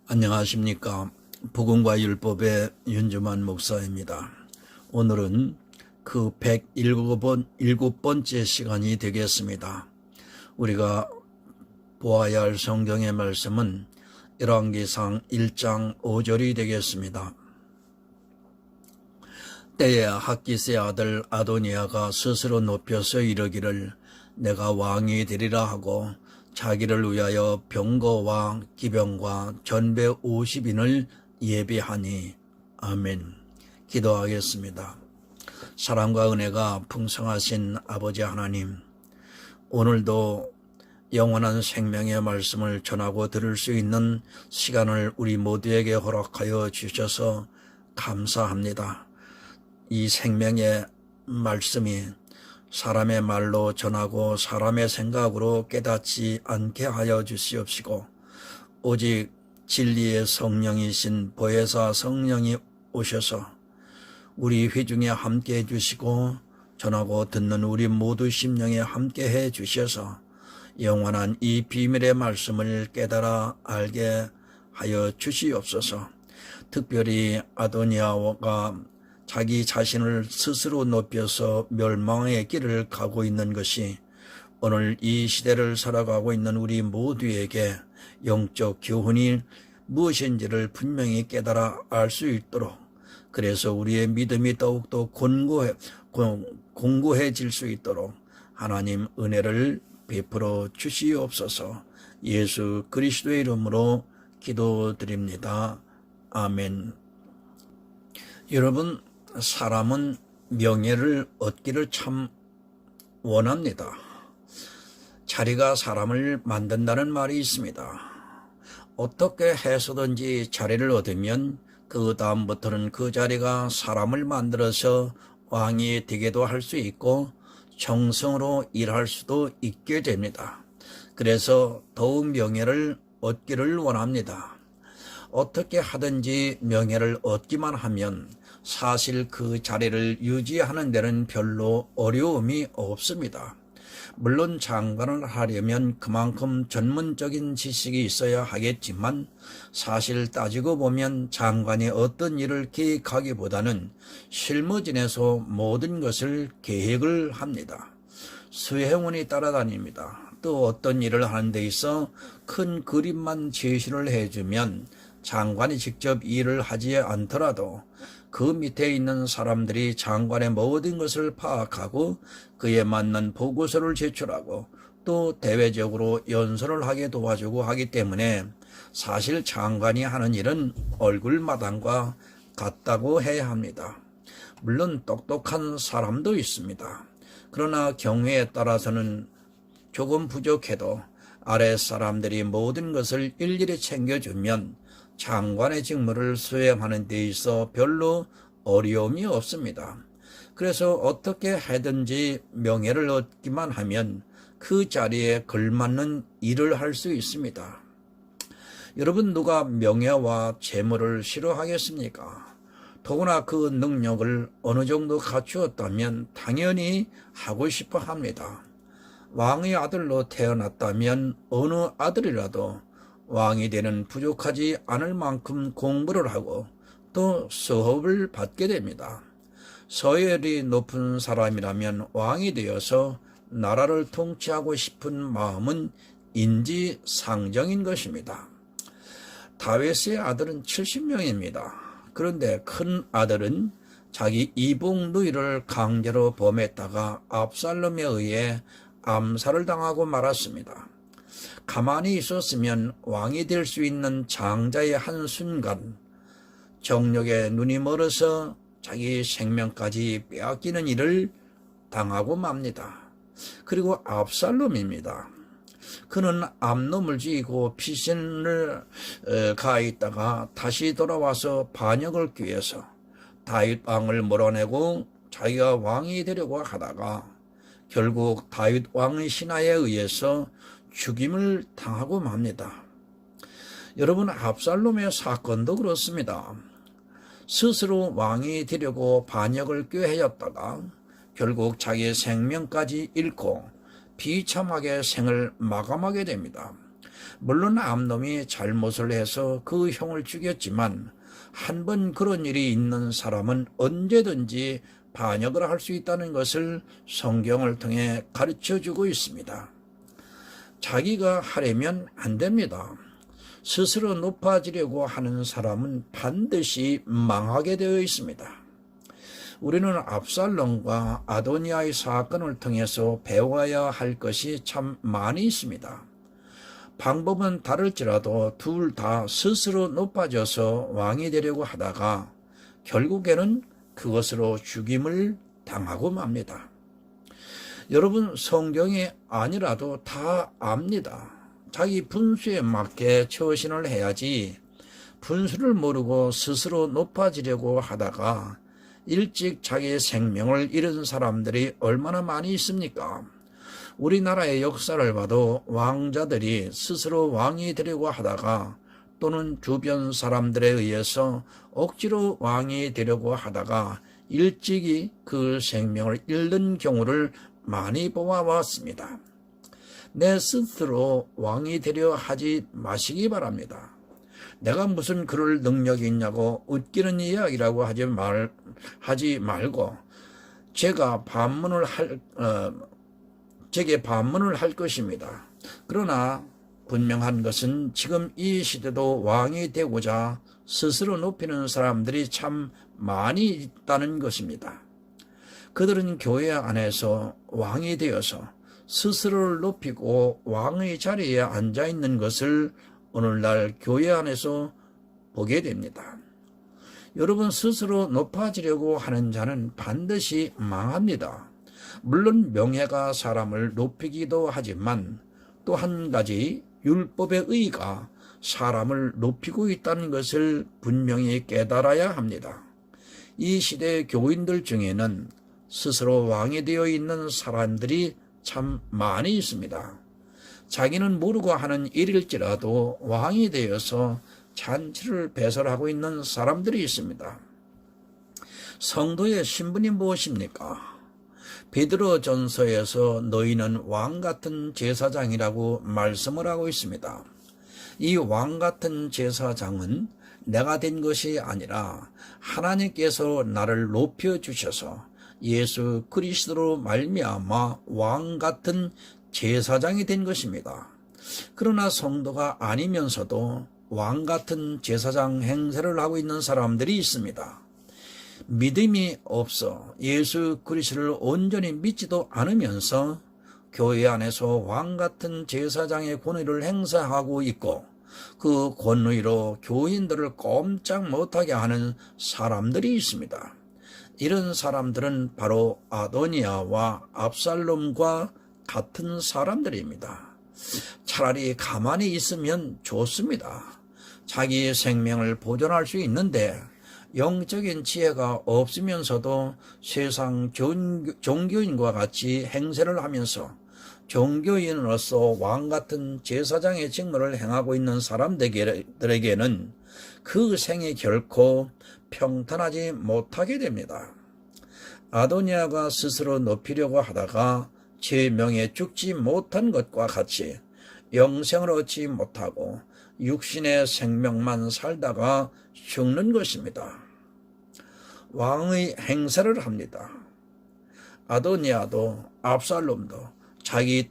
안녕하십니까. 복음과 율법의 윤주만 목사입니다. 오늘은 그 107번째 시간이 되겠습니다. 우리가 보아야 할 성경의 말씀은 열왕기상 1장 5절이 되겠습니다. 때에 학기스의 아들 아도니아가 스스로 높여서 이르기를 내가 왕이 되리라 하고 자기를 위하여 병거와 기병과 전배 50인을 예비하니. 아멘. 기도하겠습니다. 사랑과 은혜가 풍성하신 아버지 하나님, 오늘도 영원한 생명의 말씀을 전하고 들을 수 있는 시간을 우리 모두에게 허락하여 주셔서 감사합니다. 이 생명의 말씀이 사람의 말로 전하고 사람의 생각으로 깨닫지 않게 하여 주시옵시고, 오직 진리의 성령이신 보혜사 성령이 오셔서 우리 회중에 함께 해주시고 전하고 듣는 우리 모두 심령에 함께 해주셔서 영원한 이 비밀의 말씀을 깨달아 알게 하여 주시옵소서. 특별히 아도니아가 자기 자신을 스스로 높여서 멸망의 길을 가고 있는 것이 오늘 이 시대를 살아가고 있는 우리 모두에게 영적 교훈이 무엇인지를 분명히 깨달아 알 수 있도록, 그래서 우리의 믿음이 더욱더 공고해질 수 있도록 하나님 은혜를 베풀어 주시옵소서. 예수 그리스도의 이름으로 기도드립니다. 아멘. 여러분, 사람은 명예를 얻기를 참 원합니다. 자리가 사람을 만든다는 말이 있습니다. 어떻게 해서든지 자리를 얻으면 그 다음부터는 그 자리가 사람을 만들어서 왕이 되게도 할 수 있고 정성으로 일할 수도 있게 됩니다. 그래서 더욱 명예를 얻기를 원합니다. 어떻게 하든지 명예를 얻기만 하면 사실 그 자리를 유지하는 데는 별로 어려움이 없습니다. 물론 장관을 하려면 그만큼 전문적인 지식이 있어야 하겠지만, 사실 따지고 보면 장관이 어떤 일을 계획하기보다는 실무진에서 모든 것을 계획을 합니다. 수행원이 따라다닙니다. 또 어떤 일을 하는 데 있어 큰 그림만 제시를 해주면 장관이 직접 일을 하지 않더라도 그 밑에 있는 사람들이 장관의 모든 것을 파악하고 그에 맞는 보고서를 제출하고 또 대외적으로 연설을 하게 도와주고 하기 때문에 사실 장관이 하는 일은 얼굴마당과 같다고 해야 합니다. 물론 똑똑한 사람도 있습니다. 그러나 경우에 따라서는 조금 부족해도 아래 사람들이 모든 것을 일일이 챙겨주면 장관의 직무를 수행하는 데 있어 별로 어려움이 없습니다. 그래서 어떻게 하든지 명예를 얻기만 하면 그 자리에 걸맞는 일을 할 수 있습니다. 여러분, 누가 명예와 재물을 싫어하겠습니까? 더구나 그 능력을 어느 정도 갖추었다면 당연히 하고 싶어 합니다. 왕의 아들로 태어났다면 어느 아들이라도 왕이 되는 부족하지 않을 만큼 공부를 하고 또 수업을 받게 됩니다. 서열이 높은 사람이라면 왕이 되어서 나라를 통치하고 싶은 마음은 인지상정인 것입니다. 다윗의 아들은 70명입니다. 그런데 큰 아들은 자기 이복 누이를 강제로 범했다가 압살롬에 의해 암살을 당하고 말았습니다. 가만히 있었으면 왕이 될 수 있는 장자의 한순간 정력에 눈이 멀어서 자기 생명까지 빼앗기는 일을 당하고 맙니다. 그리고 압살롬입니다. 그는 암놈을 죽이고 피신을 가했다가 다시 돌아와서 반역을 꾀해서 다윗 왕을 몰아내고 자기가 왕이 되려고 하다가 결국 다윗 왕의 신하에 의해서 죽임을 당하고 맙니다. 여러분, 압살롬의 사건도 그렇습니다. 스스로 왕이 되려고 반역을 꾀하였다가 결국 자기의 생명까지 잃고 비참하게 생을 마감하게 됩니다. 물론 암놈이 잘못을 해서 그 형을 죽였지만 한 번 그런 일이 있는 사람은 언제든지 반역을 할 수 있다는 것을 성경을 통해 가르쳐주고 있습니다. 자기가 하려면 안 됩니다. 스스로 높아지려고 하는 사람은 반드시 망하게 되어 있습니다. 우리는 압살롬과 아도니아의 사건을 통해서 배워야 할 것이 참 많이 있습니다. 방법은 다를지라도 둘 다 스스로 높아져서 왕이 되려고 하다가 결국에는 그것으로 죽임을 당하고 맙니다. 여러분, 성경이 아니라도 다 압니다. 자기 분수에 맞게 처신을 해야지 분수를 모르고 스스로 높아지려고 하다가 일찍 자기의 생명을 잃은 사람들이 얼마나 많이 있습니까? 우리나라의 역사를 봐도 왕자들이 스스로 왕이 되려고 하다가 또는 주변 사람들에 의해서 억지로 왕이 되려고 하다가 일찍이 그 생명을 잃는 경우를 많이 보아왔습니다. 내 스스로 왕이 되려 하지 마시기 바랍니다. 내가 무슨 그럴 능력이 있냐고 웃기는 이야기라고 하지 말고 제게 반문을 할 것입니다. 그러나 분명한 것은 지금 이 시대도 왕이 되고자 스스로 높이는 사람들이 참 많이 있다는 것입니다. 그들은 교회 안에서 왕이 되어서 스스로를 높이고 왕의 자리에 앉아 있는 것을 오늘날 교회 안에서 보게 됩니다. 여러분, 스스로 높아지려고 하는 자는 반드시 망합니다. 물론 명예가 사람을 높이기도 하지만 또 한 가지 율법의 의가 사람을 높이고 있다는 것을 분명히 깨달아야 합니다. 이 시대의 교인들 중에는 스스로 왕이 되어 있는 사람들이 참 많이 있습니다. 자기는 모르고 하는 일일지라도 왕이 되어서 잔치를 배설하고 있는 사람들이 있습니다. 성도의 신분이 무엇입니까? 베드로전서에서 너희는 왕같은 제사장이라고 말씀을 하고 있습니다. 이 왕같은 제사장은 내가 된 것이 아니라 하나님께서 나를 높여주셔서 예수 그리스도로 말미암아 왕같은 제사장이 된 것입니다. 그러나 성도가 아니면서도 왕같은 제사장 행세를 하고 있는 사람들이 있습니다. 믿음이 없어 예수 그리스도를 온전히 믿지도 않으면서 교회 안에서 왕같은 제사장의 권위를 행사하고 있고 그 권위로 교인들을 꼼짝 못하게 하는 사람들이 있습니다. 이런 사람들은 바로 아도니아와 압살롬과 같은 사람들입니다. 차라리 가만히 있으면 좋습니다. 자기의 생명을 보존할 수 있는데 영적인 지혜가 없으면서도 세상 종교인과 같이 행세를 하면서 종교인으로서 왕같은 제사장의 직무를 행하고 있는 사람들에게는 그 생이 결코 평탄하지 못하게 됩니다. 아도니아가 스스로 높이려고 하다가 제 명에 죽지 못한 것과 같이 영생을 얻지 못하고 육신의 생명만 살다가 죽는 것입니다. 왕의 행세를 합니다. 아도니아도 압살롬도 자기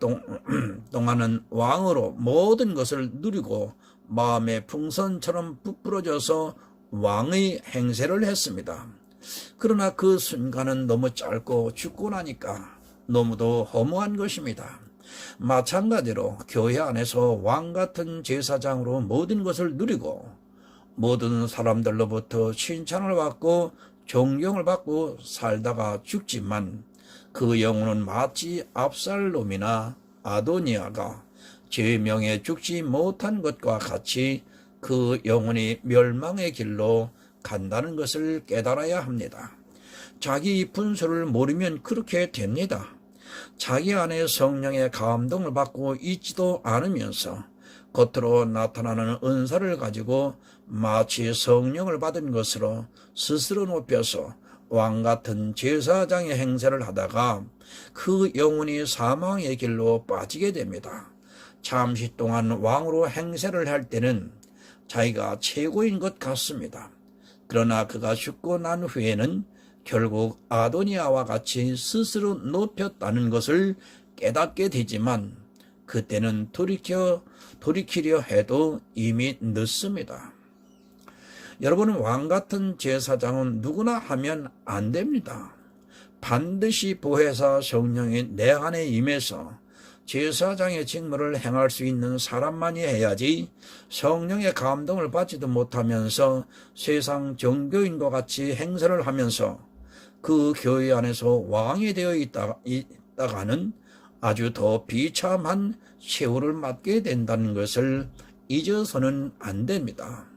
동안은 왕으로 모든 것을 누리고 마음의 풍선처럼 부풀어져서 왕의 행세를 했습니다. 그러나 그 순간은 너무 짧고 죽고 나니까 너무도 허무한 것입니다. 마찬가지로 교회 안에서 왕같은 제사장으로 모든 것을 누리고 모든 사람들로부터 칭찬을 받고 존경을 받고 살다가 죽지만 그 영혼은 마치 압살롬이나 아도니아가 제 명에 죽지 못한 것과 같이 그 영혼이 멸망의 길로 간다는 것을 깨달아야 합니다. 자기 분수를 모르면 그렇게 됩니다. 자기 안에 성령의 감동을 받고 있지도 않으면서 겉으로 나타나는 은사를 가지고 마치 성령을 받은 것으로 스스로 높여서 왕같은 제사장의 행세를 하다가 그 영혼이 사망의 길로 빠지게 됩니다. 잠시 동안 왕으로 행세를 할 때는 자기가 최고인 것 같습니다. 그러나 그가 죽고 난 후에는 결국 아도니아와 같이 스스로 높였다는 것을 깨닫게 되지만 그때는 돌이키려 해도 이미 늦습니다. 여러분, 왕 같은 제사장은 누구나 하면 안 됩니다. 반드시 보혜사 성령이 내 안에 임해서 제사장의 직무를 행할 수 있는 사람만이 해야지 성령의 감동을 받지도 못하면서 세상 종교인과 같이 행세를 하면서 그 교회 안에서 왕이 되어 있다가는 아주 더 비참한 최후를 맞게 된다는 것을 잊어서는 안 됩니다.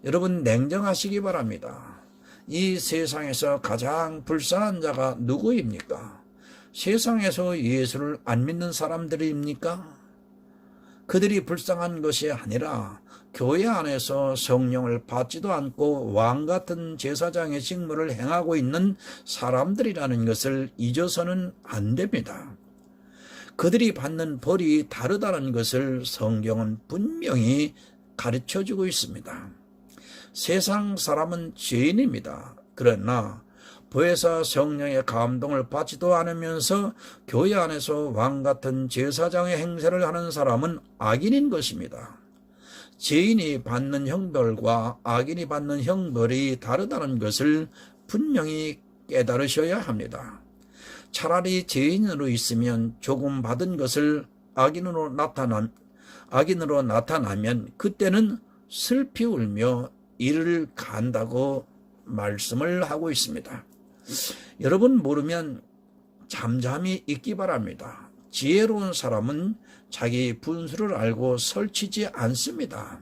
여러분, 냉정하시기 바랍니다. 이 세상에서 가장 불쌍한 자가 누구입니까? 세상에서 예수를 안 믿는 사람들입니까? 그들이 불쌍한 것이 아니라 교회 안에서 성령을 받지도 않고 왕 같은 제사장의 직무를 행하고 있는 사람들이라는 것을 잊어서는 안 됩니다. 그들이 받는 벌이 다르다는 것을 성경은 분명히 가르쳐주고 있습니다. 세상 사람은 죄인입니다. 그러나 보혜사 성령의 감동을 받지도 않으면서 교회 안에서 왕 같은 제사장의 행세를 하는 사람은 악인인 것입니다. 죄인이 받는 형벌과 악인이 받는 형벌이 다르다는 것을 분명히 깨달으셔야 합니다. 차라리 죄인으로 있으면 조금 받은 것을 악인으로 나타나면 그때는 슬피 울며 이를 간다고 말씀을 하고 있습니다. 여러분, 모르면 잠잠히 있기 바랍니다. 지혜로운 사람은 자기 분수를 알고 설치지 않습니다.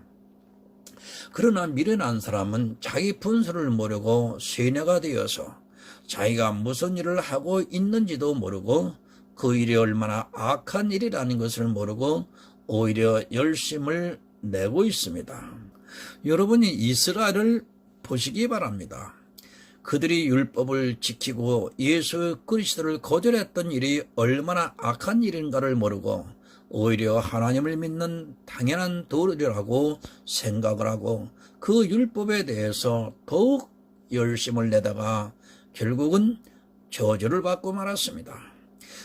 그러나 미련한 사람은 자기 분수를 모르고 쇠뇌가 되어서 자기가 무슨 일을 하고 있는지도 모르고 그 일이 얼마나 악한 일이라는 것을 모르고 오히려 열심을 내고 있습니다. 여러분이 이스라엘을 보시기 바랍니다. 그들이 율법을 지키고 예수 그리스도를 거절했던 일이 얼마나 악한 일인가를 모르고 오히려 하나님을 믿는 당연한 도리라고 생각을 하고 그 율법에 대해서 더욱 열심을 내다가 결국은 저주를 받고 말았습니다.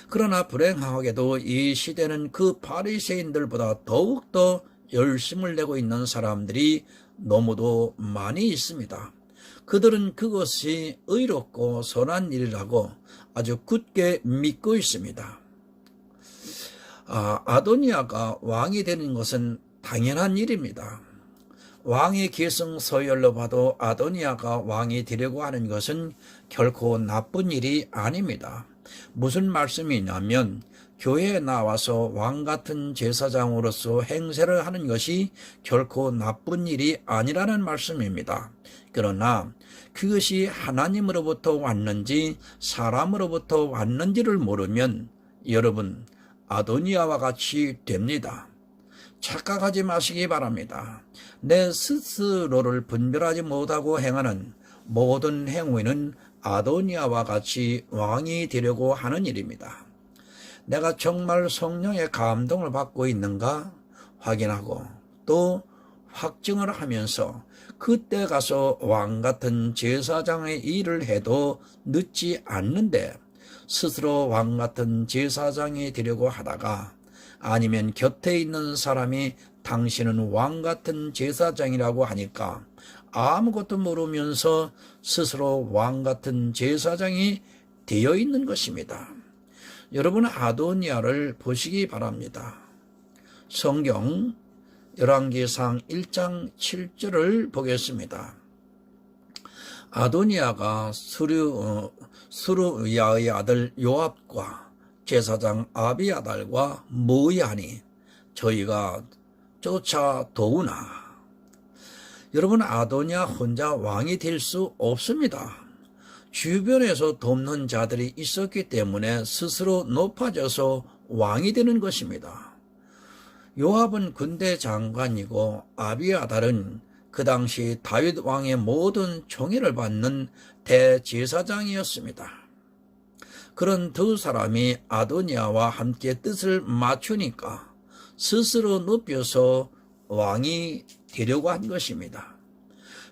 그러나 불행하게도 이 시대는 그 바리새인들보다 더욱더 열심을 내고 있는 사람들이 너무도 많이 있습니다. 그들은 그것이 의롭고 선한 일이라고 아주 굳게 믿고 있습니다. 아도니아가 왕이 되는 것은 당연한 일입니다. 왕의 계승 서열로 봐도 아도니아가 왕이 되려고 하는 것은 결코 나쁜 일이 아닙니다. 무슨 말씀이냐면 교회에 나와서 왕 같은 제사장으로서 행세를 하는 것이 결코 나쁜 일이 아니라는 말씀입니다. 그러나 그것이 하나님으로부터 왔는지 사람으로부터 왔는지를 모르면 여러분 아도니아와 같이 됩니다. 착각하지 마시기 바랍니다. 내 스스로를 분별하지 못하고 행하는 모든 행위는 아도니아와 같이 왕이 되려고 하는 일입니다. 내가 정말 성령의 감동을 받고 있는가 확인하고 또 확증을 하면서 그때 가서 왕 같은 제사장의 일을 해도 늦지 않는데 스스로 왕 같은 제사장이 되려고 하다가 아니면 곁에 있는 사람이 당신은 왕 같은 제사장이라고 하니까 아무것도 모르면서 스스로 왕 같은 제사장이 되어 있는 것입니다. 여러분 아도니아를 보시기 바랍니다. 성경 열왕기상 1장 7절을 보겠습니다. 아도니아가 수르야의 아들 요압과 제사장 아비아달과 모의하니 저희가 쫓아도우나. 여러분 아도니아 혼자 왕이 될 수 없습니다. 주변에서 돕는 자들이 있었기 때문에 스스로 높아져서 왕이 되는 것입니다. 요압은 군대 장관이고 아비아달은 그 당시 다윗 왕의 모든 총애를 받는 대제사장이었습니다. 그런 두 사람이 아도니아와 함께 뜻을 맞추니까 스스로 높여서 왕이 되려고 한 것입니다.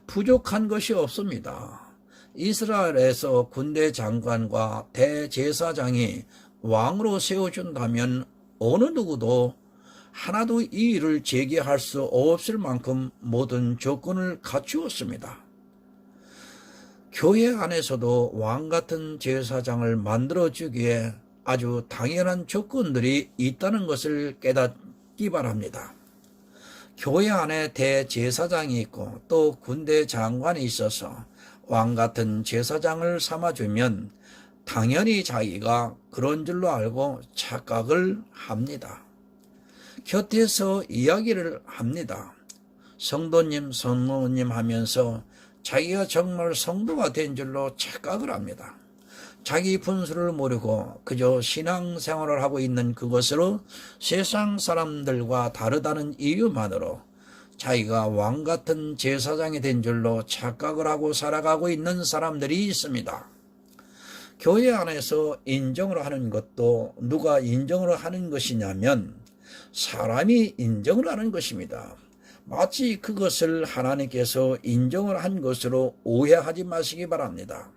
부족한 것이 없습니다. 이스라엘에서 군대 장관과 대제사장이 왕으로 세워준다면 어느 누구도 하나도 이 일을 제기할 수 없을 만큼 모든 조건을 갖추었습니다. 교회 안에서도 왕 같은 제사장을 만들어주기에 아주 당연한 조건들이 있다는 것을 깨닫기 바랍니다. 교회 안에 대제사장이 있고 또 군대 장관이 있어서 왕 같은 제사장을 삼아주면 당연히 자기가 그런 줄로 알고 착각을 합니다. 곁에서 이야기를 합니다. 성도님, 성모님 하면서 자기가 정말 성도가 된 줄로 착각을 합니다. 자기 분수를 모르고 그저 신앙생활을 하고 있는 그것으로 세상 사람들과 다르다는 이유만으로 자기가 왕 같은 제사장이 된 줄로 착각을 하고 살아가고 있는 사람들이 있습니다. 교회 안에서 인정을 하는 것도 누가 인정을 하는 것이냐면 사람이 인정을 하는 것입니다. 마치 그것을 하나님께서 인정을 한 것으로 오해하지 마시기 바랍니다.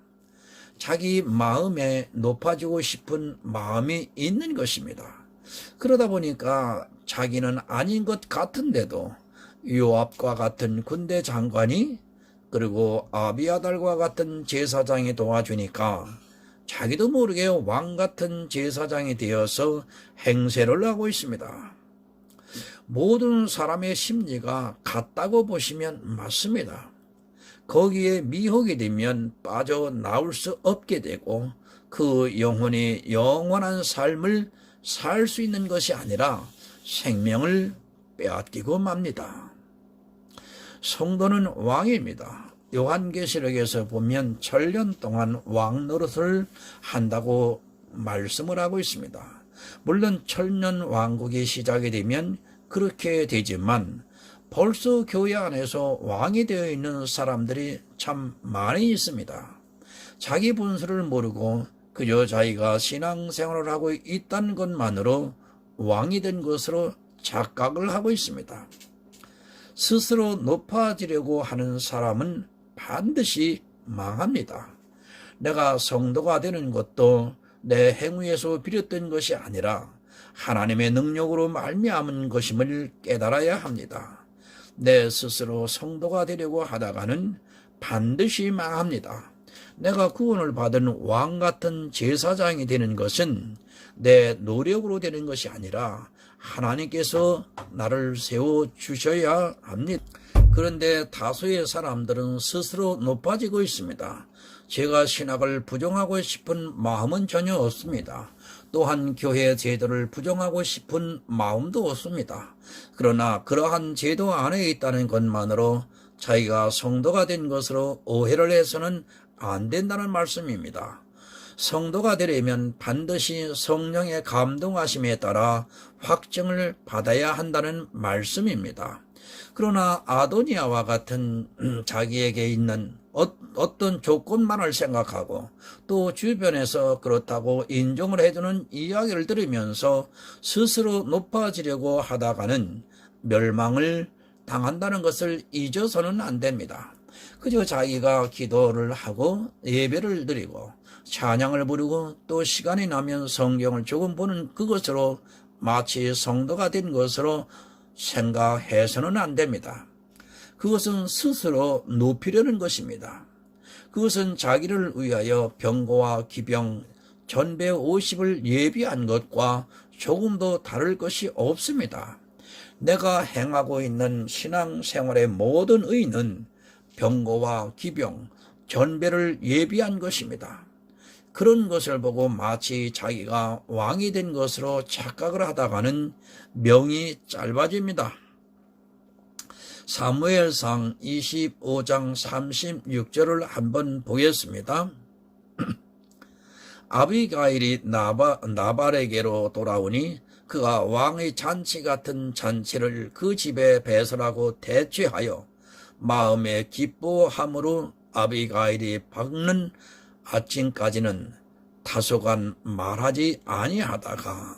자기 마음에 높아지고 싶은 마음이 있는 것입니다. 그러다 보니까 자기는 아닌 것 같은데도 요압과 같은 군대 장관이 그리고 아비아달과 같은 제사장이 도와주니까 자기도 모르게 왕 같은 제사장이 되어서 행세를 하고 있습니다. 모든 사람의 심리가 같다고 보시면 맞습니다. 거기에 미혹이 되면 빠져나올 수 없게 되고 그 영혼이 영원한 삶을 살 수 있는 것이 아니라 생명을 빼앗기고 맙니다. 성도는 왕입니다. 요한계시록에서 보면 천년 동안 왕 노릇을 한다고 말씀을 하고 있습니다. 물론 천년 왕국이 시작이 되면 그렇게 되지만 벌써 교회 안에서 왕이 되어 있는 사람들이 참 많이 있습니다. 자기 분수를 모르고 그저 자기가 신앙생활을 하고 있다는 것만으로 왕이 된 것으로 착각을 하고 있습니다. 스스로 높아지려고 하는 사람은 반드시 망합니다. 내가 성도가 되는 것도 내 행위에서 비롯된 것이 아니라 하나님의 능력으로 말미암은 것임을 깨달아야 합니다. 내 스스로 성도가 되려고 하다가는 반드시 망합니다. 내가 구원을 받은 왕 같은 제사장이 되는 것은 내 노력으로 되는 것이 아니라 하나님께서 나를 세워주셔야 합니다. 그런데 다수의 사람들은 스스로 높아지고 있습니다. 제가 신학을 부정하고 싶은 마음은 전혀 없습니다. 또한 교회 제도를 부정하고 싶은 마음도 없습니다. 그러나 그러한 제도 안에 있다는 것만으로 자기가 성도가 된 것으로 오해를 해서는 안 된다는 말씀입니다. 성도가 되려면 반드시 성령의 감동하심에 따라 확증을 받아야 한다는 말씀입니다. 그러나 아도니아와 같은 자기에게 있는 어떤 조건만을 생각하고 또 주변에서 그렇다고 인정을 해주는 이야기를 들으면서 스스로 높아지려고 하다가는 멸망을 당한다는 것을 잊어서는 안 됩니다. 그저 자기가 기도를 하고 예배를 드리고 찬양을 부르고 또 시간이 나면 성경을 조금 보는 그것으로 마치 성도가 된 것으로 생각해서는 안 됩니다. 그것은 스스로 높이려는 것입니다. 그것은 자기를 위하여 병거와 기병, 전배 50을 예비한 것과 조금도 다를 것이 없습니다. 내가 행하고 있는 신앙생활의 모든 의는 병거와 기병, 전배를 예비한 것입니다. 그런 것을 보고 마치 자기가 왕이 된 것으로 착각을 하다가는 명이 짧아집니다. 사무엘상 25장 36절을 한번 보겠습니다. 아비가일이 나발에게로 돌아오니 그가 왕의 잔치 같은 잔치를 그 집에 배설하고 대취하여 마음에 기뻐함으로 아비가일이 밝는 아침까지는 다소간 말하지 아니하다가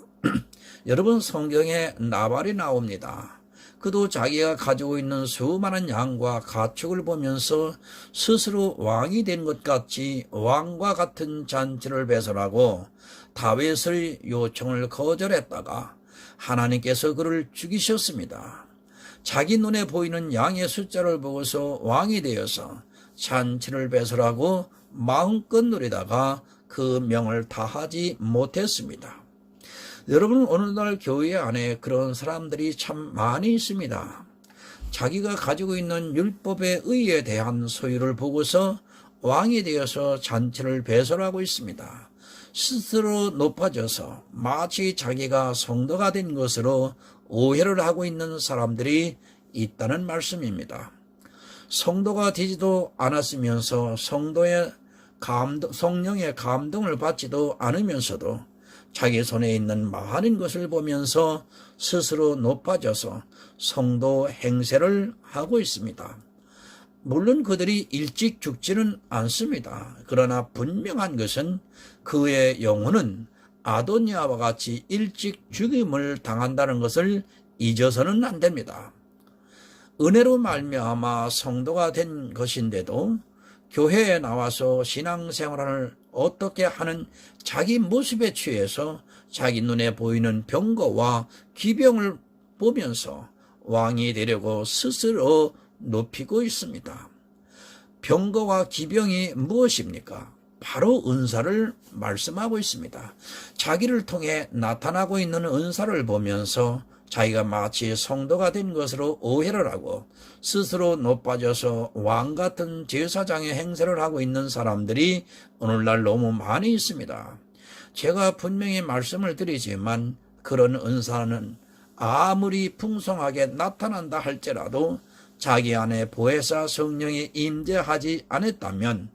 여러분, 성경에 나발이 나옵니다. 그도 자기가 가지고 있는 수많은 양과 가축을 보면서 스스로 왕이 된 것 같이 왕과 같은 잔치를 배설하고 다윗의 요청을 거절했다가 하나님께서 그를 죽이셨습니다. 자기 눈에 보이는 양의 숫자를 보고서 왕이 되어서 잔치를 배설하고 마음껏 누리다가 그 명을 다하지 못했습니다. 여러분, 오늘날 교회 안에 그런 사람들이 참 많이 있습니다. 자기가 가지고 있는 율법의 의에 대한 소유를 보고서 왕이 되어서 잔치를 배설하고 있습니다. 스스로 높아져서 마치 자기가 성도가 된 것으로 오해를 하고 있는 사람들이 있다는 말씀입니다. 성도가 되지도 않았으면서 성령의 감동을 받지도 않으면서도 자기 손에 있는 많은 것을 보면서 스스로 높아져서 성도 행세를 하고 있습니다. 물론 그들이 일찍 죽지는 않습니다. 그러나 분명한 것은 그의 영혼은 아도니아와 같이 일찍 죽임을 당한다는 것을 잊어서는 안 됩니다. 은혜로 말미암아 성도가 된 것인데도 교회에 나와서 신앙생활을 어떻게 하는 자기 모습에 취해서 자기 눈에 보이는 병거와 기병을 보면서 왕이 되려고 스스로 높이고 있습니다. 병거와 기병이 무엇입니까? 바로 은사를 말씀하고 있습니다. 자기를 통해 나타나고 있는 은사를 보면서 자기가 마치 성도가 된 것으로 오해를 하고 스스로 높아져서 왕 같은 제사장의 행세를 하고 있는 사람들이 오늘날 너무 많이 있습니다. 제가 분명히 말씀을 드리지만 그런 은사는 아무리 풍성하게 나타난다 할지라도 자기 안에 보혜사 성령이 임재하지 않았다면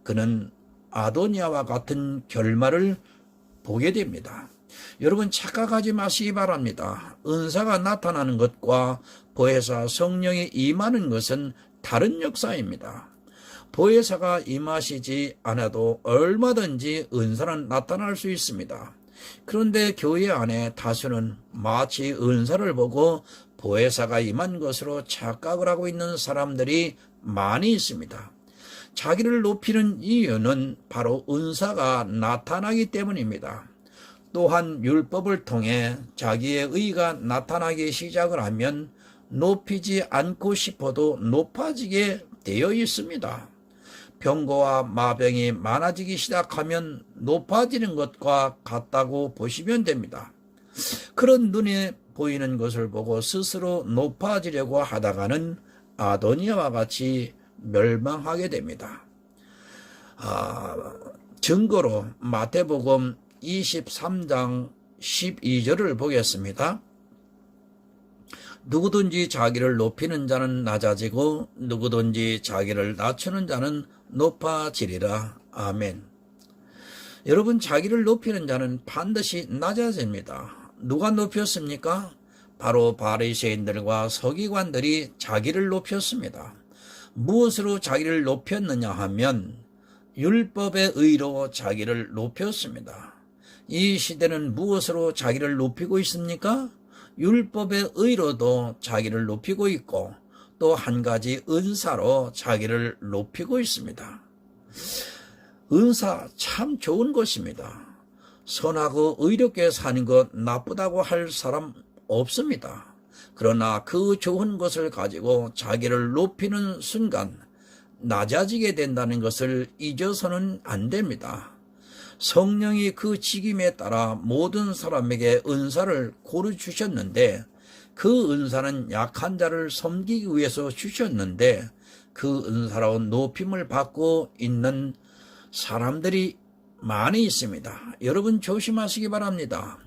그는 아도니아와 같은 결말을 보게 됩니다. 여러분, 착각하지 마시기 바랍니다. 은사가 나타나는 것과 보혜사 성령이 임하는 것은 다른 역사입니다. 보혜사가 임하시지 않아도 얼마든지 은사는 나타날 수 있습니다. 그런데 교회 안에 다수는 마치 은사를 보고 보혜사가 임한 것으로 착각을 하고 있는 사람들이 많이 있습니다. 자기를 높이는 이유는 바로 은사가 나타나기 때문입니다. 또한 율법을 통해 자기의 의가 나타나기 시작을 하면 높이지 않고 싶어도 높아지게 되어 있습니다. 병거와 마병이 많아지기 시작하면 높아지는 것과 같다고 보시면 됩니다. 그런 눈에 보이는 것을 보고 스스로 높아지려고 하다가는 아도니아와 같이 멸망하게 됩니다. 증거로 마태복음 23장 12절을 보겠습니다. 누구든지 자기를 높이는 자는 낮아지고 누구든지 자기를 낮추는 자는 높아지리라. 아멘. 여러분, 자기를 높이는 자는 반드시 낮아집니다. 누가 높였습니까? 바로 바리새인들과 서기관들이 자기를 높였습니다. 무엇으로 자기를 높였느냐 하면 율법의 의로 자기를 높였습니다. 이 시대는 무엇으로 자기를 높이고 있습니까? 율법의 의로도 자기를 높이고 있고 또 한 가지 은사로 자기를 높이고 있습니다. 은사 참 좋은 것입니다. 선하고 의롭게 사는 것 나쁘다고 할 사람 없습니다. 그러나 그 좋은 것을 가지고 자기를 높이는 순간 낮아지게 된다는 것을 잊어서는 안 됩니다. 성령이 그 직임에 따라 모든 사람에게 은사를 고루 주셨는데 그 은사는 약한 자를 섬기기 위해서 주셨는데 그 은사로 높임을 받고 있는 사람들이 많이 있습니다. 여러분, 조심하시기 바랍니다.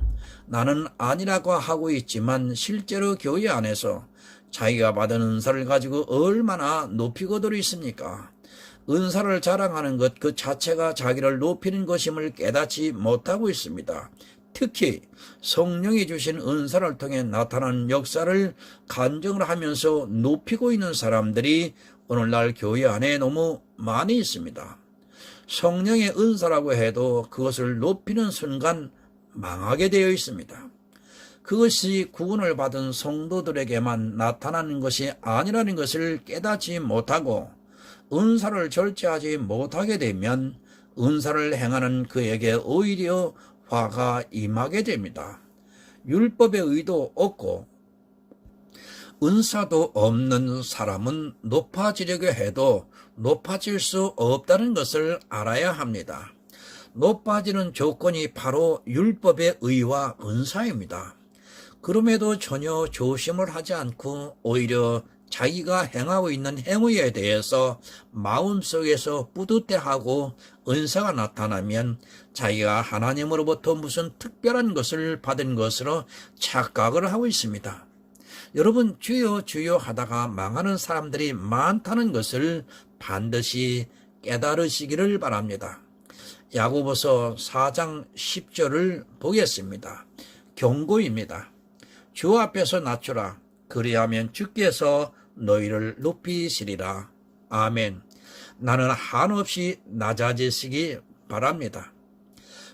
나는 아니라고 하고 있지만 실제로 교회 안에서 자기가 받은 은사를 가지고 얼마나 높이고들 있습니까? 은사를 자랑하는 것 그 자체가 자기를 높이는 것임을 깨닫지 못하고 있습니다. 특히 성령이 주신 은사를 통해 나타나는 역사를 간증을 하면서 높이고 있는 사람들이 오늘날 교회 안에 너무 많이 있습니다. 성령의 은사라고 해도 그것을 높이는 순간 망하게 되어 있습니다. 그것이 구원을 받은 성도들에게만 나타나는 것이 아니라는 것을 깨닫지 못하고 은사를 절제하지 못하게 되면 은사를 행하는 그에게 오히려 화가 임하게 됩니다. 율법의 의도 없고 은사도 없는 사람은 높아지려고 해도 높아질 수 없다는 것을 알아야 합니다. 높아지는 조건이 바로 율법의 의와 은사입니다. 그럼에도 전혀 조심을 하지 않고 오히려 자기가 행하고 있는 행위에 대해서 마음속에서 뿌듯해하고 은사가 나타나면 자기가 하나님으로부터 무슨 특별한 것을 받은 것으로 착각을 하고 있습니다. 여러분, 주여 주여 하다가 망하는 사람들이 많다는 것을 반드시 깨달으시기를 바랍니다. 야고보서 4장 10절을 보겠습니다. 경고입니다. 주 앞에서 낮추라. 그리하면 주께서 너희를 높이시리라. 아멘. 나는 한없이 낮아지시기 바랍니다.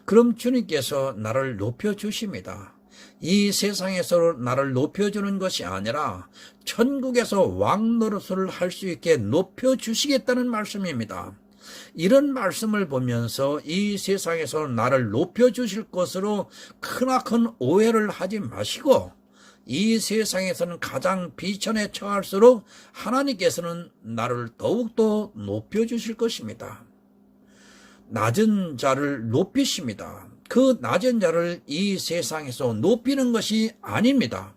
그럼 주님께서 나를 높여주십니다. 이 세상에서 나를 높여주는 것이 아니라 천국에서 왕 노릇을 할 수 있게 높여주시겠다는 말씀입니다. 이런 말씀을 보면서 이 세상에서 나를 높여주실 것으로 크나큰 오해를 하지 마시고 이 세상에서는 가장 비천에 처할수록 하나님께서는 나를 더욱더 높여주실 것입니다. 낮은 자를 높이십니다. 그 낮은 자를 이 세상에서 높이는 것이 아닙니다.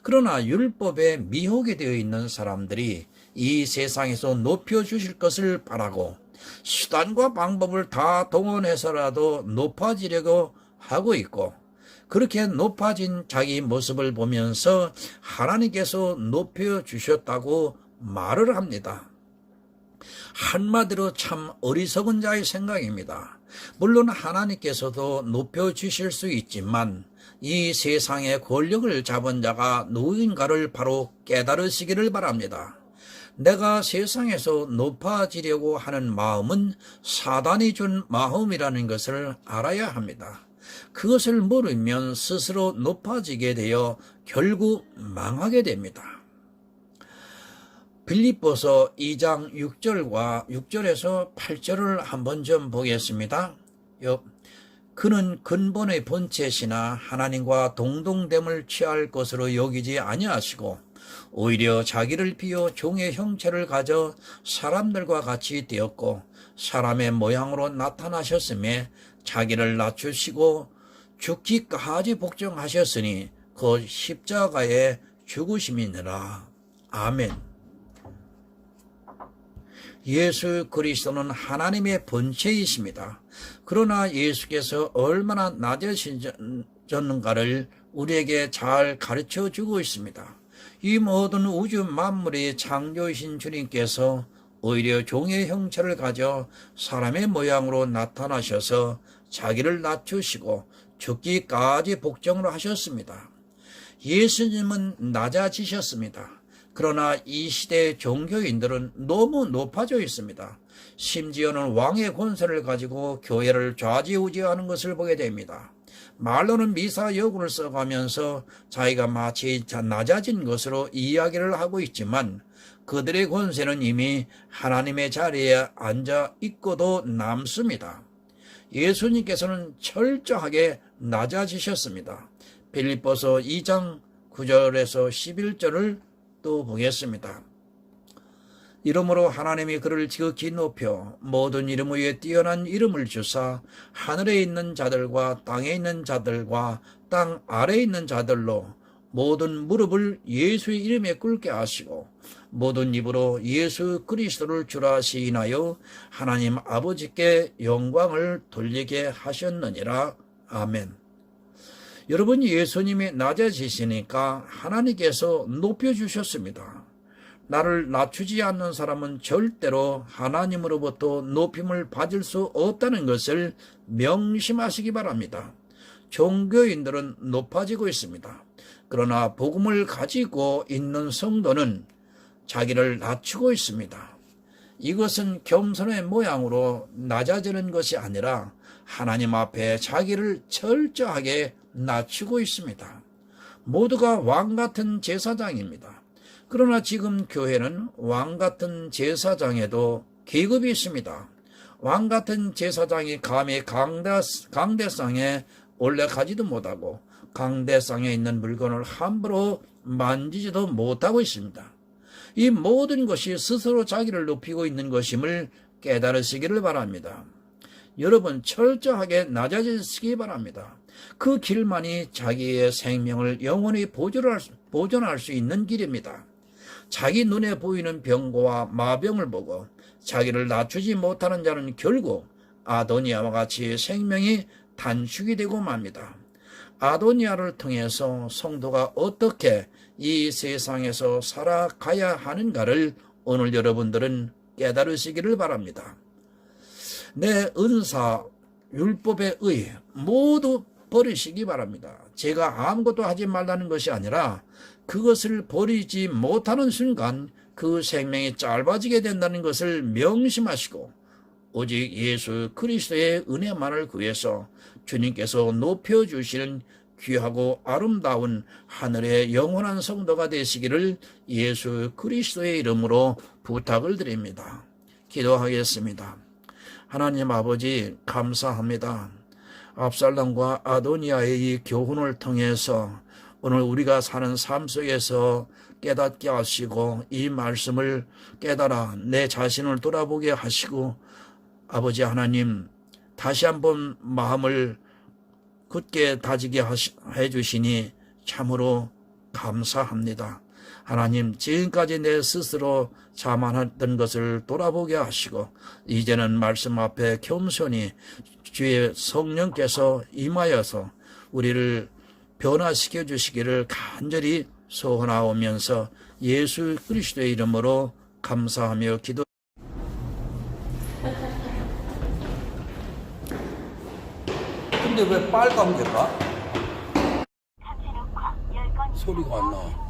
그러나 율법에 미혹이 되어 있는 사람들이 이 세상에서 높여주실 것을 바라고 수단과 방법을 다 동원해서라도 높아지려고 하고 있고 그렇게 높아진 자기 모습을 보면서 하나님께서 높여주셨다고 말을 합니다. 한마디로 참 어리석은 자의 생각입니다. 물론 하나님께서도 높여주실 수 있지만 이 세상의 권력을 잡은 자가 누구인가를 바로 깨달으시기를 바랍니다. 내가 세상에서 높아지려고 하는 마음은 사단이 준 마음이라는 것을 알아야 합니다. 그것을 모르면 스스로 높아지게 되어 결국 망하게 됩니다. 빌립보서 2장 6절과 6절에서 8절을 한번 좀 보겠습니다. 그는 근본의 본체시나 하나님과 동등됨을 취할 것으로 여기지 아니하시고 오히려 자기를 비워 종의 형체를 가져 사람들과 같이 되었고 사람의 모양으로 나타나셨음에 자기를 낮추시고 죽기까지 복종하셨으니 그 십자가에 죽으심이니라. 아멘. 예수 그리스도는 하나님의 본체이십니다. 그러나 예수께서 얼마나 낮아지셨는가를 우리에게 잘 가르쳐 주고 있습니다. 이 모든 우주 만물의 창조이신 주님께서 오히려 종의 형체를 가져 사람의 모양으로 나타나셔서 자기를 낮추시고 죽기까지 복종을 하셨습니다. 예수님은 낮아지셨습니다. 그러나 이 시대의 종교인들은 너무 높아져 있습니다. 심지어는 왕의 권세를 가지고 교회를 좌지우지하는 것을 보게 됩니다. 말로는 미사 여구를 써가면서 자기가 마치 낮아진 것으로 이야기를 하고 있지만 그들의 권세는 이미 하나님의 자리에 앉아 있고도 남습니다. 예수님께서는 철저하게 낮아지셨습니다. 빌립보서 2장 9절에서 11절을 또 보겠습니다. 이러므로 하나님이 그를 지극히 높여 모든 이름 위에 뛰어난 이름을 주사 하늘에 있는 자들과 땅에 있는 자들과 땅 아래에 있는 자들로 모든 무릎을 예수의 이름에 꿇게 하시고 모든 입으로 예수 그리스도를 주라 시인하여 하나님 아버지께 영광을 돌리게 하셨느니라. 아멘. 여러분, 예수님이 낮아지시니까 하나님께서 높여주셨습니다. 나를 낮추지 않는 사람은 절대로 하나님으로부터 높임을 받을 수 없다는 것을 명심하시기 바랍니다. 종교인들은 높아지고 있습니다. 그러나 복음을 가지고 있는 성도는 자기를 낮추고 있습니다. 이것은 겸손의 모양으로 낮아지는 것이 아니라 하나님 앞에 자기를 철저하게 낮추고 있습니다. 모두가 왕 같은 제사장입니다. 그러나 지금 교회는 왕 같은 제사장에도 계급이 있습니다. 왕 같은 제사장이 감히 강대상에 올라가지도 못하고 강대상에 있는 물건을 함부로 만지지도 못하고 있습니다. 이 모든 것이 스스로 자기를 높이고 있는 것임을 깨달으시기를 바랍니다. 여러분 철저하게 낮아지시기 바랍니다. 그 길만이 자기의 생명을 영원히 보존할 수 있는 길입니다. 자기 눈에 보이는 병고와 마병을 보고 자기를 낮추지 못하는 자는 결국 아도니아와 같이 생명이 단축이 되고 맙니다. 아도니아를 통해서 성도가 어떻게 이 세상에서 살아가야 하는가를 오늘 여러분들은 깨달으시기를 바랍니다. 내 은사, 율법의 의 모두 버리시기 바랍니다. 제가 아무것도 하지 말라는 것이 아니라 그것을 버리지 못하는 순간 그 생명이 짧아지게 된다는 것을 명심하시고 오직 예수 그리스도의 은혜만을 구해서 주님께서 높여주시는 귀하고 아름다운 하늘의 영원한 성도가 되시기를 예수 그리스도의 이름으로 부탁을 드립니다. 기도하겠습니다. 하나님 아버지 감사합니다. 압살롬과 아도니아의 이 교훈을 통해서 오늘 우리가 사는 삶 속에서 깨닫게 하시고 이 말씀을 깨달아 내 자신을 돌아보게 하시고 아버지 하나님 다시 한번 마음을 굳게 다지게 해주시니 참으로 감사합니다. 하나님 지금까지 내 스스로 자만했던 것을 돌아보게 하시고 이제는 말씀 앞에 겸손히 주의 성령께서 임하여서 우리를 변화시켜 주시기를 간절히 소원하오면서 예수 그리스도의 이름으로 감사하며 기도. 근데 왜 빨간 게가? 소리가 안 나.